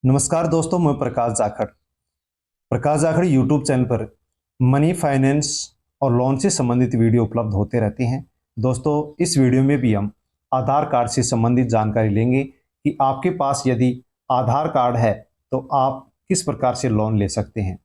नमस्कार दोस्तों, मैं प्रकाश जाखड़ यूट्यूब चैनल पर मनी फाइनेंस और लोन से संबंधित वीडियो उपलब्ध होते रहते हैं। दोस्तों, इस वीडियो में भी हम आधार कार्ड से संबंधित जानकारी लेंगे कि आपके पास यदि आधार कार्ड है तो आप किस प्रकार से लोन ले सकते हैं।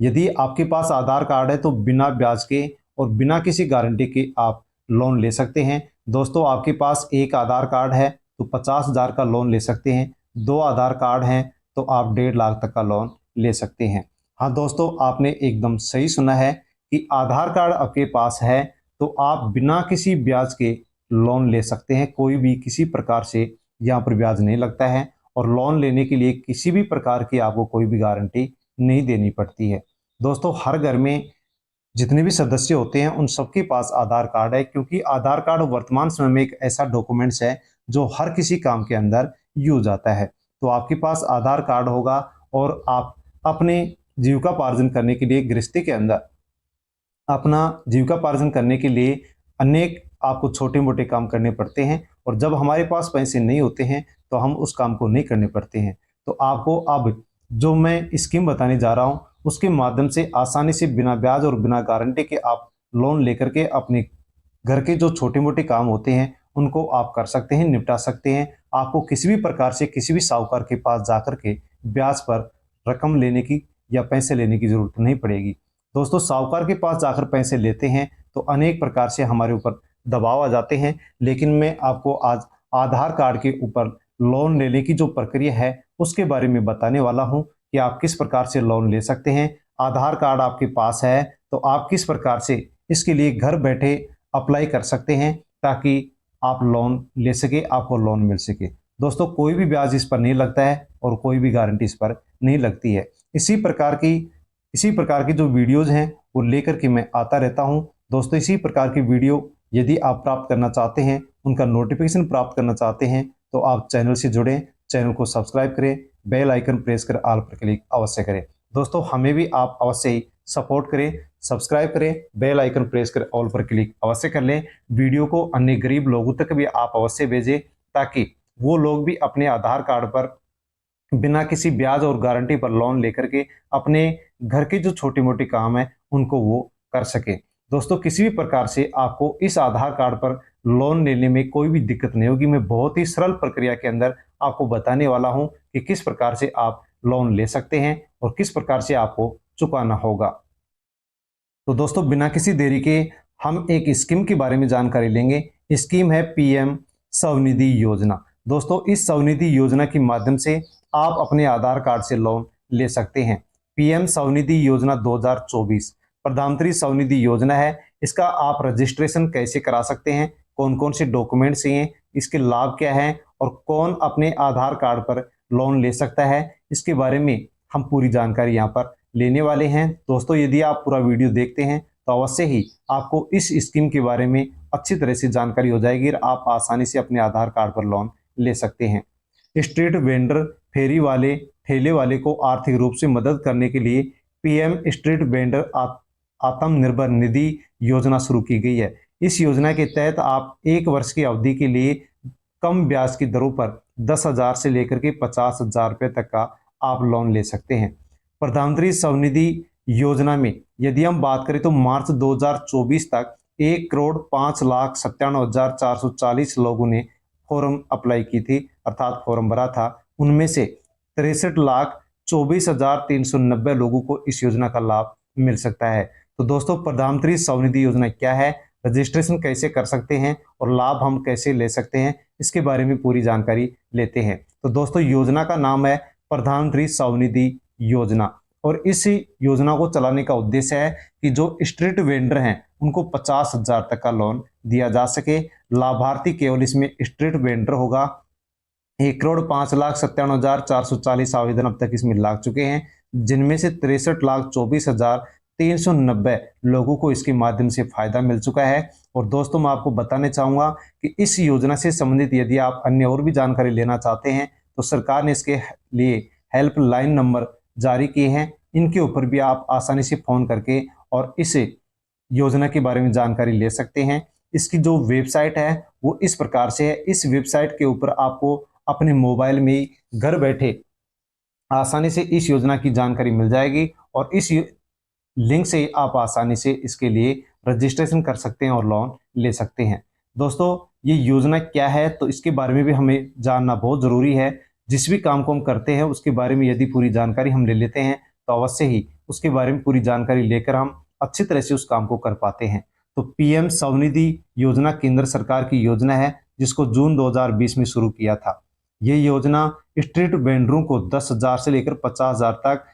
यदि आपके पास आधार कार्ड है तो बिना ब्याज के और बिना किसी गारंटी के आप लोन ले सकते हैं। दोस्तों, आपके पास एक आधार कार्ड है तो 50,000 का लोन ले सकते हैं। दो आधार कार्ड हैं तो आप 1.5 लाख तक का लोन ले सकते हैं। हाँ दोस्तों, आपने एकदम सही सुना है कि आधार कार्ड आपके पास है तो आप बिना किसी ब्याज के लोन ले सकते हैं। कोई भी किसी प्रकार से यहाँ पर ब्याज नहीं लगता है और लोन लेने के लिए किसी भी प्रकार की आपको कोई भी गारंटी नहीं देनी पड़ती है। दोस्तों, हर घर में जितने भी सदस्य होते हैं उन सबके पास आधार कार्ड है, क्योंकि आधार कार्ड वर्तमान समय में एक ऐसा डॉक्यूमेंट्स है जो हर किसी काम के अंदर यूज आता है। तो आपके पास आधार कार्ड होगा और आप अपने जीविकापार्जन करने के लिए गृहस्थी के अंदर अपना जीविकापार्जन करने के लिए अनेक आपको छोटे मोटे काम करने पड़ते हैं, और जब हमारे पास पैसे नहीं होते हैं तो हम उस काम को नहीं करने पड़ते हैं। तो आपको अब जो मैं स्कीम बताने जा रहा हूं उसके माध्यम से आसानी से बिना ब्याज और बिना गारंटी के आप लोन लेकर के अपने घर के जो छोटे मोटे काम होते हैं उनको आप कर सकते हैं, निपटा सकते हैं। आपको किसी भी प्रकार से किसी भी साहूकार के पास जाकर के ब्याज पर रकम लेने की या पैसे लेने की जरूरत नहीं पड़ेगी। दोस्तों, साहूकार के पास जाकर पैसे लेते हैं तो अनेक प्रकार से हमारे ऊपर दबाव आ जाते हैं, लेकिन मैं आपको आज आधार कार्ड के ऊपर लोन लेने की जो प्रक्रिया है उसके बारे में बताने वाला हूं कि आप किस प्रकार से लोन ले सकते हैं। आधार कार्ड आपके पास है तो आप किस प्रकार से इसके लिए घर बैठे अप्लाई कर सकते हैं ताकि आप लोन ले सके, आपको लोन मिल सके। दोस्तों, कोई भी ब्याज इस पर नहीं लगता है और कोई भी गारंटी इस पर नहीं लगती है। इसी प्रकार की जो वीडियोज हैं वो लेकर के मैं आता रहता हूं। दोस्तों, इसी प्रकार की वीडियो यदि आप प्राप्त करना चाहते हैं, उनका नोटिफिकेशन प्राप्त करना चाहते हैं तो आप चैनल से जुड़ें, चैनल को सब्सक्राइब करें, बेल आइकन प्रेस कर ऑल पर क्लिक अवश्य करें। दोस्तों, हमें भी आप अवश्य ही सपोर्ट करें, सब्सक्राइब करें, बेल आइकन प्रेस कर ऑल पर क्लिक अवश्य कर लें। वीडियो को अन्य गरीब लोगों तक भी आप अवश्य भेजें ताकि वो लोग भी अपने आधार कार्ड पर बिना किसी ब्याज और गारंटी पर लोन लेकर के अपने घर के जो छोटे मोटे काम है उनको वो कर सके। दोस्तों, किसी भी प्रकार से आपको इस आधार कार्ड पर लोन लेने में कोई भी दिक्कत नहीं होगी। मैं बहुत ही सरल प्रक्रिया के अंदर आपको बताने वाला हूं कि किस प्रकार से आप लोन ले सकते हैं और किस प्रकार से आपको चुकाना होगा। तो दोस्तों, बिना किसी देरी के हम एक स्कीम के बारे में जानकारी लेंगे। स्कीम है पीएम स्वनिधि योजना। दोस्तों, इस स्वनिधि योजना के माध्यम से आप अपने आधार कार्ड से लोन ले सकते हैं। पीएम स्वनिधि योजना 2024 प्रधानमंत्री स्वनिधि योजना है। इसका आप रजिस्ट्रेशन कैसे करा सकते हैं, कौन कौन से डॉक्यूमेंट्स चाहिए, इसके लाभ क्या है और कौन अपने आधार कार्ड पर लोन ले सकता है, इसके बारे में हम पूरी जानकारी यहाँ पर लेने वाले हैं। दोस्तों, यदि आप पूरा वीडियो देखते हैं तो अवश्य ही आपको इस स्कीम के बारे में अच्छी तरह से जानकारी हो जाएगी और आप आसानी से अपने आधार कार्ड पर लोन ले सकते हैं। स्ट्रीट वेंडर, फेरी वाले, ठेले वाले को आर्थिक रूप से मदद करने के लिए PM street vendor Atmanirbhar Nidhi योजना शुरू की गई है। इस योजना के तहत आप 1 वर्ष की अवधि के लिए कम ब्याज की दरों पर 10,000 से लेकर के 50,000 रुपये तक का आप लोन ले सकते हैं। प्रधानमंत्री स्वनिधि योजना में यदि हम बात करें तो मार्च 2024 तक 1,05,97,440 लोगों ने फॉर्म अप्लाई की थी, अर्थात फॉर्म भरा था। उनमें से 63,24,390 लोगों को इस योजना का लाभ मिल सकता है। तो दोस्तों, प्रधानमंत्री स्वनिधि योजना क्या है, रजिस्ट्रेशन कैसे कर सकते हैं और लाभ हम कैसे ले सकते हैं, इसके बारे में पूरी जानकारी लेते हैं। तो दोस्तों, योजना का नाम है प्रधानमंत्री स्वनिधि योजना, और इस योजना को चलाने का उद्देश्य है कि जो स्ट्रीट वेंडर हैं उनको 50,000 तक का लोन दिया जा सके। लाभार्थी केवल इसमें स्ट्रीट वेंडर होगा। 1,05,97,440 आवेदन अब तक इसमें लाग चुके हैं, जिनमें से 63,24,390 लोगों को इसके माध्यम से फायदा मिल चुका है। और दोस्तों, मैं आपको बताना चाहूंगा कि इस योजना से संबंधित यदि आप अन्य और भी जानकारी लेना चाहते हैं तो सरकार ने इसके लिए हेल्पलाइन नंबर जारी किए हैं। इनके ऊपर भी आप आसानी से फोन करके और इस योजना के बारे में जानकारी ले सकते हैं। इसकी जो वेबसाइट है वो इस प्रकार से है। इस वेबसाइट के ऊपर आपको अपने मोबाइल में घर बैठे आसानी से इस योजना की जानकारी मिल जाएगी और इस लिंक से आप आसानी से इसके लिए रजिस्ट्रेशन कर सकते हैं और लोन ले सकते हैं। दोस्तों, ये योजना क्या है तो इसके बारे में भी हमें जानना बहुत ज़रूरी है। जिस भी काम को हम करते हैं उसके बारे में यदि पूरी जानकारी हम ले लेते हैं तो अवश्य ही उसके बारे में पूरी जानकारी लेकर हम अच्छी तरह से उस काम को कर पाते हैं। तो पीएम स्वनिधि योजना केंद्र सरकार की योजना है जिसको जून 2020 में शुरू किया था। ये योजना स्ट्रीट वेंडरों को 10,000 से लेकर 50,000 तक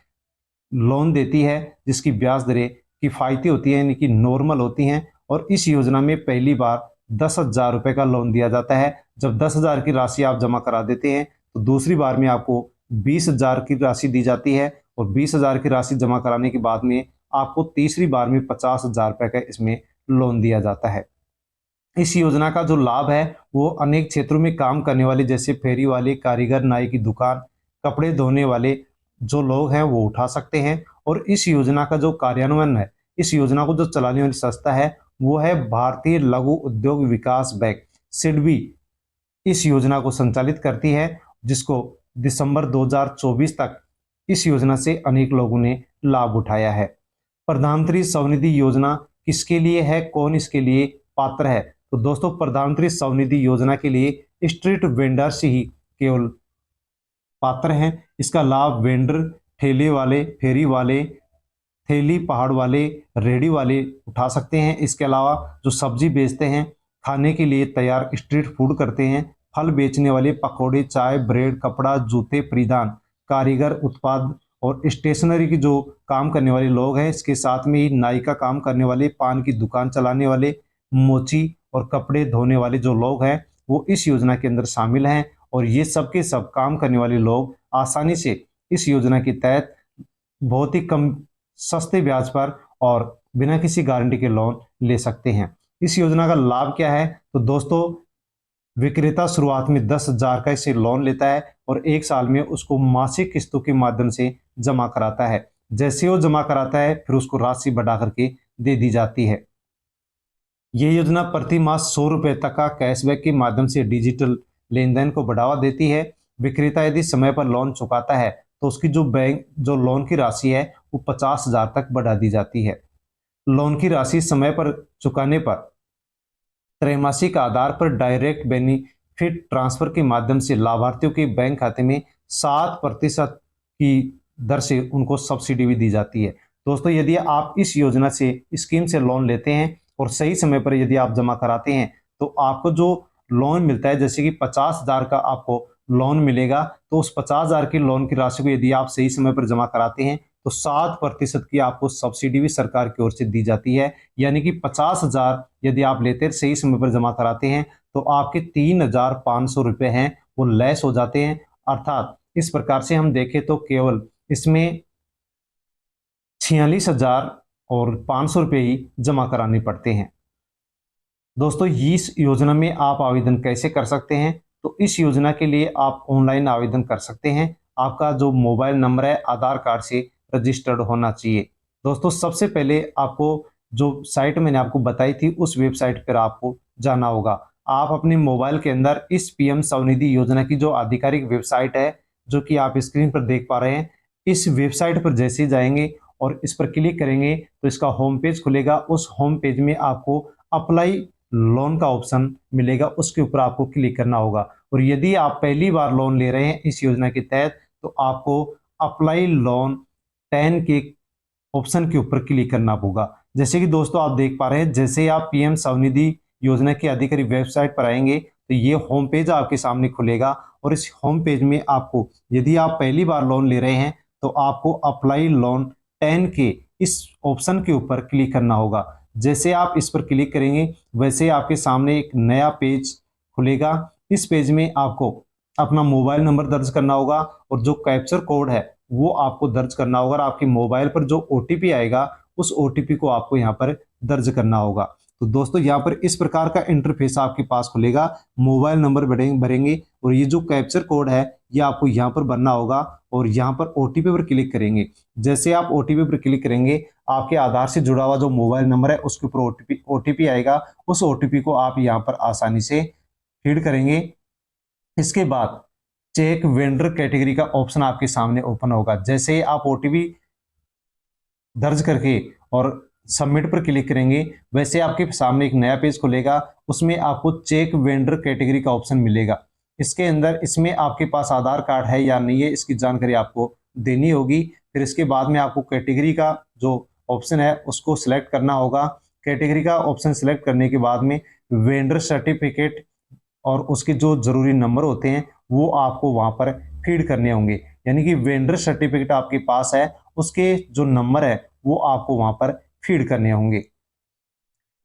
लोन देती है, जिसकी ब्याज दरें किफ़ायती होती हैं, यानी कि नॉर्मल होती हैं। और इस योजना में पहली बार 10,000 रुपये का लोन दिया जाता है। जब 10,000 की राशि आप जमा करा देते हैं तो दूसरी बार में आपको 20,000 की राशि दी जाती है और 20,000 की राशि जमा कराने के बाद में आपको तीसरी बार में 50,000 रुपये का इसमें लोन दिया जाता है। इस योजना का जो लाभ है वो अनेक क्षेत्रों में काम करने वाले जैसे फेरी वाले, कारीगर, नाई की दुकान, कपड़े धोने वाले जो लोग हैं वो उठा सकते हैं। और इस योजना का जो कार्यान्वयन है, इस योजना को जो चलाने वाली संस्था है वो है भारतीय लघु उद्योग विकास बैंक, सिडबी इस योजना को संचालित करती है, जिसको दिसंबर 2024 तक इस योजना से अनेक लोगों ने लाभ उठाया है। प्रधानमंत्री स्वनिधि योजना किसके लिए है, कौन इसके लिए पात्र है? तो दोस्तों, प्रधानमंत्री स्वनिधि योजना के लिए स्ट्रीट वेंडर्स ही केवल पात्र हैं। इसका लाभ वेंडर, ठेले वाले, फेरी वाले, थैली पहाड़ वाले, रेहड़ी वाले उठा सकते हैं। इसके अलावा जो सब्जी बेचते हैं, खाने के लिए तैयार स्ट्रीट फूड करते हैं, फल बेचने वाले, पकौड़े, चाय, ब्रेड, कपड़ा, जूते, परिधान, कारीगर, उत्पाद और स्टेशनरी की जो काम करने वाले लोग हैं, इसके साथ में ही नाई का काम करने वाले, पान की दुकान चलाने वाले, मोची और कपड़े धोने वाले जो लोग हैं वो इस योजना के अंदर शामिल हैं। और ये सब के सब काम करने वाले लोग आसानी से इस योजना के तहत बहुत ही कम सस्ते ब्याज पर और बिना किसी गारंटी के लोन ले सकते हैं। इस योजना का लाभ क्या है? तो दोस्तों, विक्रेता शुरुआत में 10,000 का इसे लोन लेता है और 1 साल में उसको मासिक किस्तों के माध्यम से जमा कराता है। जैसे वो जमा कराता है फिर उसको राशि बढ़ा करके दे दी जाती है। ये योजना प्रति माह 100 रुपये तक का कैशबैक के माध्यम से डिजिटल लेन देन को बढ़ावा देती है। विक्रेता यदि समय पर लोन चुकाता है तो उसकी जो लोन की राशि है वो 50,000 तक बढ़ा दी जाती है। लोन की राशि समय पर चुकाने पर त्रैमासिक आधार पर डायरेक्ट बेनिफिट ट्रांसफर के माध्यम से लाभार्थियों के बैंक खाते में 7% की दर से उनको सब्सिडी भी दी जाती है। दोस्तों, यदि आप इस योजना से स्कीम से लोन लेते हैं और सही समय पर यदि आप जमा कराते हैं तो आपको जो लोन मिलता है, जैसे कि 50,000 का आपको लोन मिलेगा, तो उस 50,000 की लोन की राशि को यदि आप सही समय पर जमा कराते हैं तो 7% की आपको सब्सिडी भी सरकार की ओर से दी जाती है। यानी कि 50,000 यदि आप लेते हैं, सही समय पर जमा कराते हैं तो आपके 3,500 रुपये हैं वो लेस हो जाते हैं। अर्थात इस प्रकार से हम देखें तो केवल इसमें 46,500 रुपये ही जमा कराने पड़ते हैं। दोस्तों, इस योजना में आप आवेदन कैसे कर सकते हैं? तो इस योजना के लिए आप ऑनलाइन आवेदन कर सकते हैं। आपका जो मोबाइल नंबर है आधार कार्ड से रजिस्टर्ड होना चाहिए। दोस्तों, सबसे पहले आपको जो साइट मैंने आपको बताई थी उस वेबसाइट पर आपको जाना होगा। आप अपने मोबाइल के अंदर इस पीएम स्वनिधि योजना की जो आधिकारिक वेबसाइट है, जो कि आप स्क्रीन पर देख पा रहे हैं, इस वेबसाइट पर जैसे ही जाएंगे और इस पर क्लिक करेंगे तो इसका होम पेज खुलेगा। उस होम पेज में आपको अप्लाई लोन का ऑप्शन मिलेगा, उसके ऊपर आपको क्लिक करना होगा। और यदि आप पहली बार लोन ले रहे हैं इस योजना के तहत तो आपको अप्लाई लोन 10 के ऑप्शन के ऊपर क्लिक करना होगा। जैसे कि दोस्तों आप देख पा रहे हैं, जैसे ही आप पीएम स्वनिधि योजना की आधिकारिक वेबसाइट पर आएंगे तो ये होम पेज आपके सामने खुलेगा। और इस होम पेज में आपको, यदि आप पहली बार लोन ले रहे हैं तो आपको अप्लाई लोन 10 के इस ऑप्शन के ऊपर क्लिक करना होगा। जैसे आप इस पर क्लिक करेंगे वैसे आपके सामने एक नया पेज खुलेगा। इस पेज में आपको अपना मोबाइल नंबर दर्ज करना होगा और जो कैप्चर कोड है वो आपको दर्ज करना होगा। और आपके मोबाइल पर जो ओटीपी आएगा उस ओटीपी को आपको यहाँ पर दर्ज करना होगा। तो दोस्तों, यहाँ पर इस प्रकार का इंटरफेस आपके पास खुलेगा। मोबाइल नंबर भरेंगे और ये जो कैप्चर कोड है ये आपको यहाँ पर भरना होगा और यहाँ पर ओटीपी पर क्लिक करेंगे। जैसे आप ओटीपी पर क्लिक करेंगे आपके आधार से जुड़ा हुआ जो मोबाइल नंबर है उसके ऊपर ओटीपी आएगा। उस ओटीपी को आप यहाँ पर आसानी से फीड करेंगे। इसके बाद चेक वेंडर कैटेगरी का ऑप्शन आपके सामने ओपन होगा। जैसे ही आप ओटीपी दर्ज करके और सबमिट पर क्लिक करेंगे, वैसे आपके सामने एक नया पेज खुलेगा। उसमें आपको चेक वेंडर कैटेगरी का ऑप्शन मिलेगा। इसके अंदर इसमें आपके पास आधार कार्ड है या नहीं है, इसकी जानकारी आपको देनी होगी। फिर इसके बाद में आपको कैटेगरी का जो ऑप्शन है उसको सिलेक्ट करना होगा। कैटेगरी का ऑप्शन सिलेक्ट करने के बाद में वेंडर सर्टिफिकेट और उसके जो जरूरी नंबर होते हैं वो आपको वहां पर फीड करने होंगे। यानी कि वेंडर सर्टिफिकेट आपके पास है, उसके जो नंबर है वो आपको वहां पर फीड करने होंगे।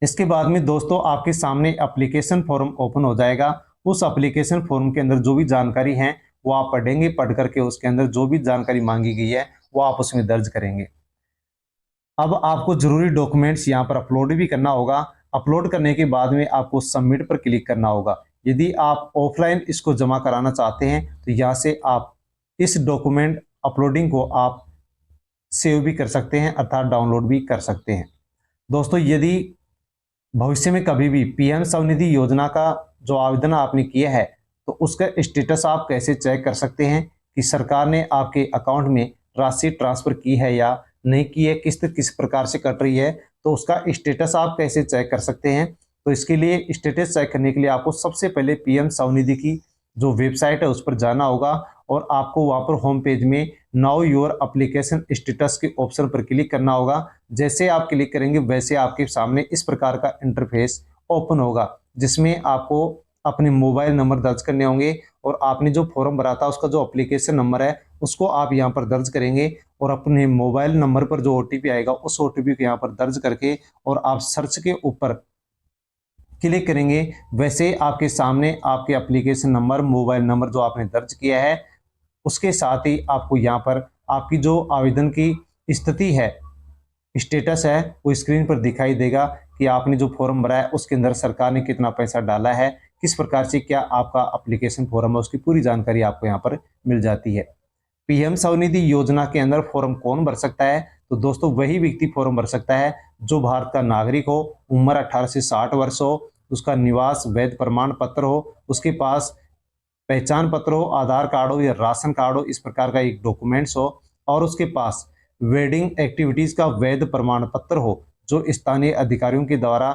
इसके बाद में दोस्तों आपके सामने एप्लीकेशन फॉर्म ओपन हो जाएगा। उस एप्लीकेशन फॉर्म के अंदर जो भी जानकारी है वो आप पढ़ेंगे, पढ़ करके उसके अंदर जो भी जानकारी मांगी गई है वो आप उसमें दर्ज करेंगे। अब आपको जरूरी डॉक्यूमेंट्स यहाँ पर अपलोड भी करना होगा। अपलोड करने के बाद में आपको सबमिट पर क्लिक करना होगा। यदि आप ऑफलाइन इसको जमा कराना चाहते हैं तो यहाँ से आप इस डॉक्यूमेंट अपलोडिंग को आप सेव भी कर सकते हैं, अर्थात डाउनलोड भी कर सकते हैं। दोस्तों, यदि भविष्य में कभी भी पीएम स्वनिधि योजना का जो आवेदन आपने किया है तो उसका स्टेटस आप कैसे चेक कर सकते हैं कि सरकार ने आपके अकाउंट में राशि ट्रांसफर की है या नहीं की है, किस्त किस प्रकार से कट रही है, तो उसका स्टेटस आप कैसे चेक कर सकते हैं। तो इसके लिए स्टेटस चेक करने के लिए आपको सबसे पहले पीएम स्वनिधि की जो वेबसाइट है उस पर जाना होगा और आपको वहां पर होम पेज में नाउ योर एप्लीकेशन स्टेटस के ऑप्शन पर क्लिक करना होगा। जैसे आप क्लिक करेंगे वैसे आपके सामने इस प्रकार का इंटरफेस ओपन होगा, जिसमें आपको अपने मोबाइल नंबर दर्ज करने होंगे और आपने जो फॉर्म भरा था उसका जो एप्लीकेशन नंबर है उसको आप यहाँ पर दर्ज करेंगे और अपने मोबाइल नंबर पर जो ओटीपी आएगा उस ओटीपी को यहाँ पर दर्ज करके और आप सर्च के ऊपर क्लिक करेंगे। वैसे आपके सामने आपके एप्लीकेशन नंबर, मोबाइल नंबर जो आपने दर्ज किया है उसके साथ ही आपको यहाँ पर आपकी जो आवेदन की स्थिति है, स्टेटस है, वो स्क्रीन पर दिखाई देगा कि आपने जो फॉर्म भरा है उसके अंदर सरकार ने कितना पैसा डाला है, किस प्रकार से क्या आपका एप्लीकेशन फॉर्म है, उसकी पूरी जानकारी आपको यहाँ पर मिल जाती है। पीएम स्वनिधि योजना के अंदर फॉर्म कौन भर सकता है? तो दोस्तों वही व्यक्ति फॉर्म भर सकता है जो भारत का नागरिक हो, उम्र 18 से 60 वर्ष हो, उसका निवास वैध प्रमाण पत्र हो, उसके पास पहचान पत्र हो, आधार कार्ड हो या राशन कार्ड हो, इस प्रकार का एक डॉक्यूमेंट्स हो और उसके पास वेडिंग एक्टिविटीज का वैध प्रमाण पत्र हो जो स्थानीय अधिकारियों के द्वारा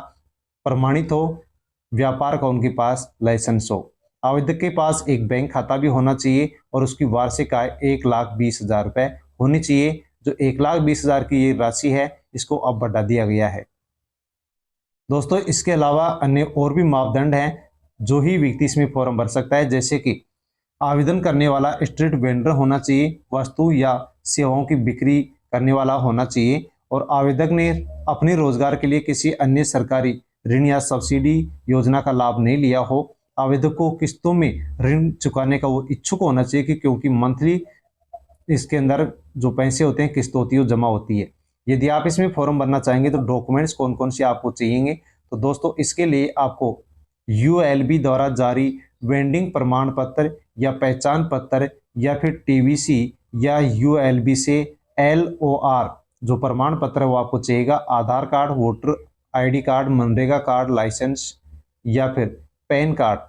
प्रमाणित हो, व्यापार का उनके पास लाइसेंस हो। आवेदक के पास एक बैंक खाता भी होना चाहिए और उसकी वार्षिक आय 1,20,000 रुपए होनी चाहिए। जो 1,20,000 की ये राशि है इसको अब बढ़ा दिया गया है। दोस्तों, इसके अलावा अन्य और भी मापदंड हैं जो ही व्यक्ति इसमें फॉर्म भर सकता है, जैसे कि आवेदन करने वाला स्ट्रीट वेंडर होना चाहिए, वस्तु या सेवाओं की बिक्री करने वाला होना चाहिए और आवेदक ने अपने रोजगार के लिए किसी अन्य सरकारी ऋण या सब्सिडी योजना का लाभ नहीं लिया हो। आवेदक को किस्तों में ऋण चुकाने का वो इच्छुक होना चाहिए कि क्योंकि मंथली इसके अंदर जो पैसे होते हैं किस्त होती है वो जमा होती है। यदि आप इसमें फॉर्म भरना चाहेंगे तो डॉक्यूमेंट्स कौन कौन से आपको चाहिए? तो दोस्तों इसके लिए आपको यूएलबी द्वारा जारी वेंडिंग प्रमाण पत्र या पहचान पत्र या फिर टीवीसी या यूएलबी से एलओआर जो प्रमाण पत्र है वो आपको चाहिएगा। Aadhaar card, voter ID card, MNREGA card, licence या फिर पैन कार्ड,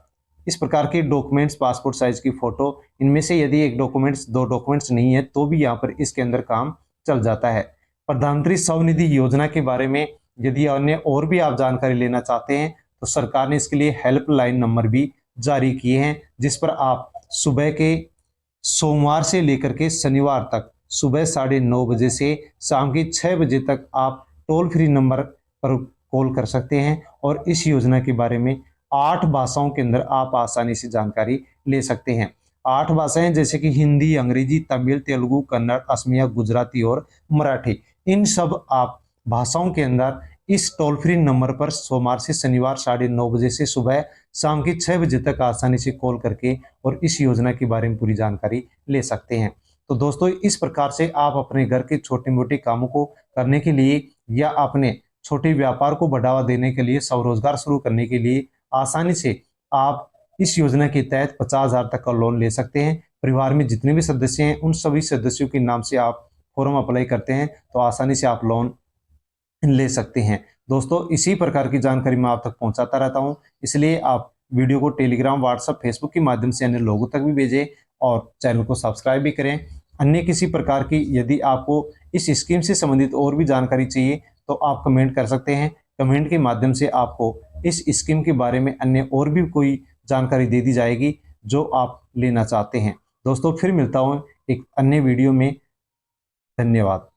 इस प्रकार के डॉक्यूमेंट्स, पासपोर्ट साइज की फोटो, इनमें से यदि एक डॉक्यूमेंट्स, दो डॉक्यूमेंट्स नहीं है तो भी यहाँ पर इसके अंदर काम चल जाता है। प्रधानमंत्री स्वनिधि योजना के बारे में यदि अन्य और भी आप जानकारी लेना चाहते हैं तो सरकार ने इसके लिए हेल्पलाइन नंबर भी जारी किए हैं, जिस पर आप सुबह के सोमवार से लेकर के शनिवार तक सुबह 9:30 बजे से शाम के 6 बजे तक आप टोल फ्री नंबर पर कॉल कर सकते हैं और इस योजना के बारे में 8 भाषाओं के अंदर आप आसानी से जानकारी ले सकते हैं। 8 भाषाएं जैसे कि हिंदी, अंग्रेजी, तमिल, तेलुगु, कन्नड़, असमिया, गुजराती और मराठी, इन सब आप भाषाओं के अंदर इस टोल फ्री नंबर पर सोमवार से शनिवार 9:30 बजे से सुबह शाम के 6 बजे तक आसानी से कॉल करके और इस योजना के बारे में पूरी जानकारी ले सकते हैं। तो दोस्तों, इस प्रकार से आप अपने घर के छोटे मोटे कामों को करने के लिए या अपने छोटे व्यापार को बढ़ावा देने के लिए, स्वरोजगार शुरू करने के लिए आसानी से आप इस योजना के तहत 50,000 तक का लोन ले सकते हैं। परिवार में जितने भी सदस्य हैं उन सभी सदस्यों के नाम से आप फॉर्म अप्लाई करते हैं तो आसानी से आप लोन ले सकते हैं। दोस्तों, इसी प्रकार की जानकारी मैं आप तक पहुंचाता रहता हूं, इसलिए आप वीडियो को टेलीग्राम, व्हाट्सएप, फेसबुक के माध्यम से अन्य लोगों तक भी भेजें और चैनल को सब्सक्राइब भी करें। अन्य किसी प्रकार की यदि आपको इस स्कीम से संबंधित और भी जानकारी चाहिए तो आप कमेंट कर सकते हैं। कमेंट के माध्यम से आपको इस स्कीम के बारे में अन्य और भी कोई जानकारी दे दी जाएगी जो आप लेना चाहते हैं। दोस्तों फिर मिलता हूँ एक अन्य वीडियो में। धन्यवाद।